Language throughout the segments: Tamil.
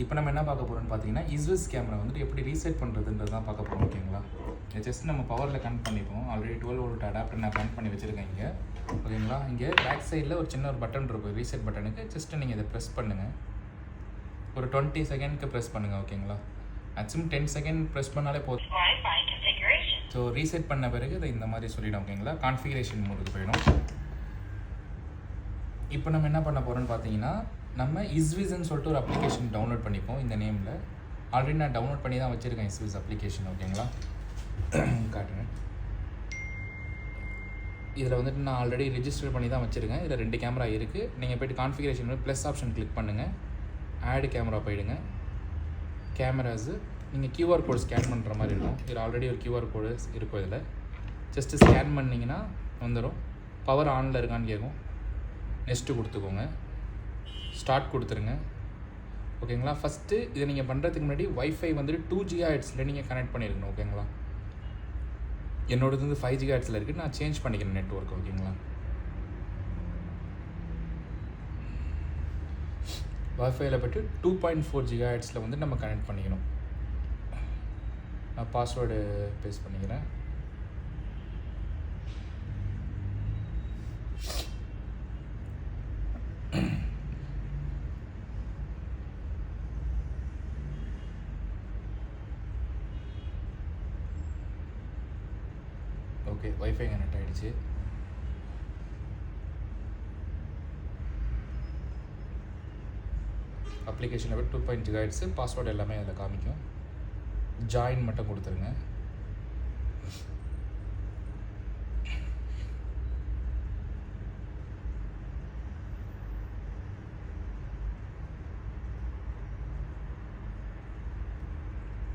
இப்போ நம்ம என்ன பார்க்க போகிறோம்னு பார்த்தீங்கன்னா இஸ்விஸ் கேமரா வந்துட்டு எப்படி ரீசெட் பண்ணுறதுன்றது தான் பார்க்க போகிறோம். ஓகேங்களா, ஜஸ்ட் நம்ம பவரில் கனெக்ட் பண்ணிப்போம். ஆல்ரெடி 12 வோல்ட் அடாப்டர் நான் கனெக்ட் பண்ணி வச்சுருக்கேன் இங்கே. ஓகேங்களா, இங்கே பேக் சைடில் ஒரு சின்ன ஒரு பட்டன் இருக்கும், ரீசெட் பட்டனுக்கு. ஜஸ்ட்டு நீங்கள் இதை ப்ரெஸ் பண்ணுங்கள். ஒரு 20 செகண்ட்க்கு ப்ரெஸ் பண்ணுங்கள். ஓகேங்களா, மேக்ஸிமம் 10 செகண்ட் ப்ரெஸ் பண்ணாலே போதும். ஸோ ரீசெட் பண்ண பிறகு இதை இந்த மாதிரி சொல்லிவிடும். ஓகேங்களா, கான்ஃபிகரேஷன் மோடுக்கு போயிடும். இப்போ நம்ம என்ன பண்ண போகிறோம்னு பார்த்தீங்கன்னா, நம்ம இஸ்விஸ்ன்னு சொல்லிட்டு ஒரு அப்ளிகேஷன் டவுன்லோட் பண்ணிப்போம். இந்த நேமில் ஆல்ரெடி நான் டவுன்லோட் பண்ணி தான் வச்சுருக்கேன் இஸ்விஸ் அப்ளிகேஷன். ஓகேங்களா, காட்டுறேன். இதில் வந்துட்டு நான் ஆல்ரெடி ரிஜிஸ்டர் பண்ணி தான் வச்சுருக்கேன். இதில் 2 கேமரா இருக்குது. நீங்கள் போய்ட்டு கான்ஃபிகரேஷன் ப்ளஸ் ஆப்ஷன் கிளிக் பண்ணுங்கள். ஆட் கேமரா போயிடுங்க. கேமராஸு நீங்கள் கியூஆர் கோடு ஸ்கேன் பண்ணுற மாதிரி இருக்கும். இதில் ஆல்ரெடி ஒரு கியூஆர் கோடு இருக்கும். இதில் ஜஸ்ட்டு ஸ்கேன் பண்ணிங்கன்னா வந்துடும். பவர் ஆனில் இருக்கான்னு கேட்கும். நெக்ஸ்ட்டு கொடுத்துக்கோங்க. ஸ்டார்ட் கொடுத்துருங்க. ஓகேங்களா, ஃபஸ்ட்டு இதை நீங்கள் பண்ணுறதுக்கு முன்னாடி வைஃபை வந்துட்டு 2 GHz நீங்கள் கனெக்ட் பண்ணியிருக்கணும். ஓகேங்களா, என்னோடது வந்து 5 GHz இருக்குது. நான் சேஞ்ச் பண்ணிக்கிறேன் நெட்வொர்க். ஓகேங்களா, வைஃபைல போய்ட்டு 2.4 GHz வந்து நம்ம கனெக்ட் பண்ணிக்கணும். நான் பாஸ்வேர்டு பேஸ்ட் பண்ணிக்கிறேன். ஓகே, வைஃபை கனெக்ட் ஆகிடுச்சு. அப்ளிகேஷனில் போய் 2.0 GHz பாஸ்வேர்டு எல்லாமே அதில் காமிக்கும். ஜாயின் மட்டும் கொடுத்துருங்க.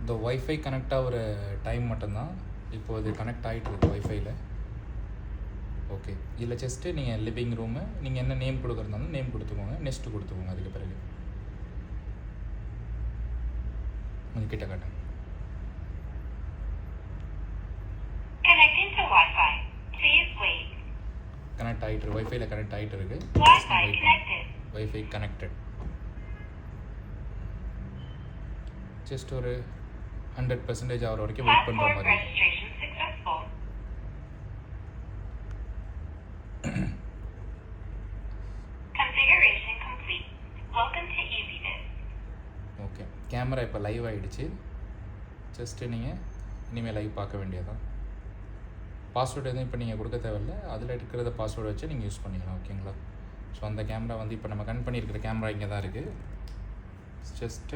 இந்த வைஃபை கனெக்ட் ஆகிற டைம் மட்டும்தான் இப்போது இது கனெக்ட் ஆகிட்டு இருக்கு வைஃபைல. ஓகே, இதில் ஜஸ்ட்டு நீங்கள் லிவிங் ரூமு நீங்கள் என்ன நேம் கொடுக்குறதாலும் நேம் கொடுத்துக்கோங்க. நெக்ஸ்ட்டு கொடுத்துக்கோங்க. அதுக்கு பிறகு கொஞ்சம் கிட்ட காட்டுங்க. கனெக்ட் ஆகிட்டு இருக்கு. வைஃபைல கனெக்ட் ஆகிட்டு இருக்கு. Wifi connected. ஜஸ்ட் ஒரு 100% ஆகிற வரைக்கும் வெயிட் பண்ணுற மாதிரி. ஓகே, கேமரா இப்போ லைவ் ஆகிடுச்சு. ஜஸ்ட்டு நீங்கள் இனிமேல் லைவ் பார்க்க வேண்டியதான். பாஸ்வேர்டு எதுவும் இப்போ நீங்கள் கொடுக்க தேவையில்லை. அதில் இருக்கிறத பாஸ்வேர்டு வச்சு நீங்கள் யூஸ் பண்ணிக்கலாம். ஓகேங்களா, ஸோ அந்த கேமரா வந்து இப்போ நம்ம கனெக்ட் பண்ணியிருக்கிற கேமரா இங்கே தான் இருக்குது. ஜஸ்ட்